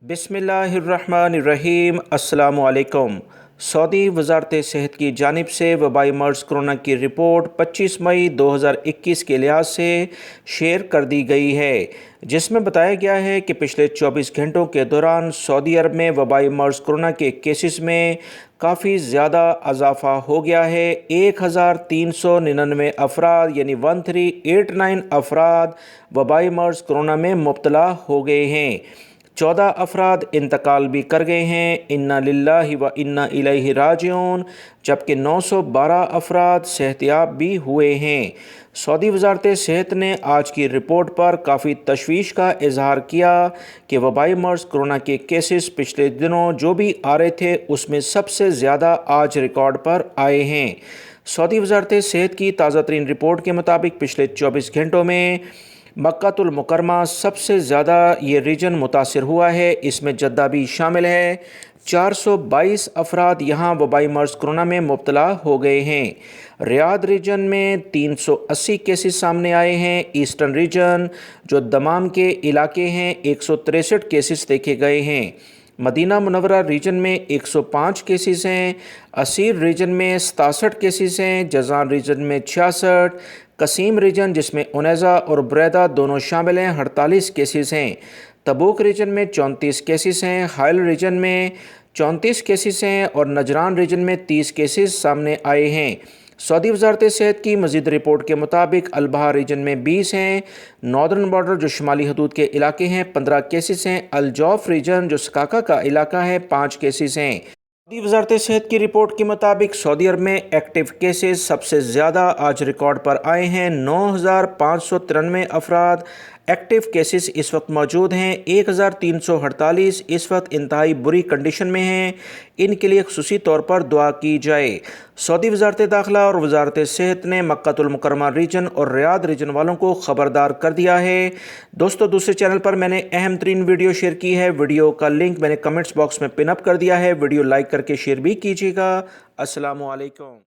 بسم اللہ الرحمن الرحیم۔ السلام علیکم۔ سعودی وزارت صحت کی جانب سے وبائی مرض کرونا کی رپورٹ 25 مئی 2021 کے لحاظ سے شیئر کر دی گئی ہے، جس میں بتایا گیا ہے کہ پچھلے 24 گھنٹوں کے دوران سعودی عرب میں وبائی مرض کرونا کے کیسز میں کافی زیادہ اضافہ ہو گیا ہے۔ 1399 افراد یعنی 1389 افراد وبائی مرض کرونا میں مبتلا ہو گئے ہیں۔ 14 افراد انتقال بھی کر گئے ہیں، انا للہ و انا الیہ راجعون، جبکہ 912 افراد صحت یاب بھی ہوئے ہیں۔ سعودی وزارت صحت نے آج کی رپورٹ پر کافی تشویش کا اظہار کیا کہ وبائی مرض کرونا کے کیسز پچھلے دنوں جو بھی آ رہے تھے اس میں سب سے زیادہ آج ریکارڈ پر آئے ہیں۔ سعودی وزارت صحت کی تازہ ترین رپورٹ کے مطابق پچھلے 24 گھنٹوں میں مکہ المکرمہ سب سے زیادہ یہ ریجن متاثر ہوا ہے، اس میں جدہ بھی شامل ہے۔ 422 افراد یہاں وبائی مرض کرونا میں مبتلا ہو گئے ہیں۔ ریاض ریجن میں 380 کیسز سامنے آئے ہیں۔ ایسٹرن ریجن جو دمام کے علاقے ہیں 163 کیسز دیکھے گئے ہیں۔ مدینہ منورہ ریجن میں 105 کیسز ہیں۔ اسیر ریجن میں 67 کیسز ہیں۔ جازان ریجن میں 66، قسیم ریجن جس میں عنیزہ اور بریدہ دونوں شامل ہیں 48 کیسز ہیں۔ تبوک ریجن میں 34 کیسز ہیں۔ حائل ریجن میں 34 کیسز ہیں اور نجران ریجن میں 30 کیسز سامنے آئے ہیں۔ سعودی وزارت صحت کی مزید رپورٹ کے مطابق البحر ریجن میں 20 ہیں۔ ناردرن بارڈر جو شمالی حدود کے علاقے ہیں 15 کیسز ہیں۔ الجوف ریجن جو سکاکا کا علاقہ ہے 5 کیسز ہیں۔ سعودی وزارت صحت کی رپورٹ کے مطابق سعودی عرب میں ایکٹیو کیسز سب سے زیادہ آج ریکارڈ پر آئے ہیں۔ 9593 افراد ایکٹیو کیسز اس وقت موجود ہیں۔ 1348 اس وقت انتہائی بری کنڈیشن میں ہیں، ان کے لیے خصوصی طور پر دعا کی جائے۔ سعودی وزارت داخلہ اور وزارت صحت نے مکہ المکرمہ ریجن اور ریاض ریجن والوں کو خبردار کر دیا ہے۔ دوستو دوسرے چینل پر میں نے اہم ترین ویڈیو شیئر کی ہے، ویڈیو کا لنک میں نے کمنٹس باکس میں پن اپ کر دیا ہے، ویڈیو لائک کر کے شیئر بھی کیجیے گا۔ السلام علیکم۔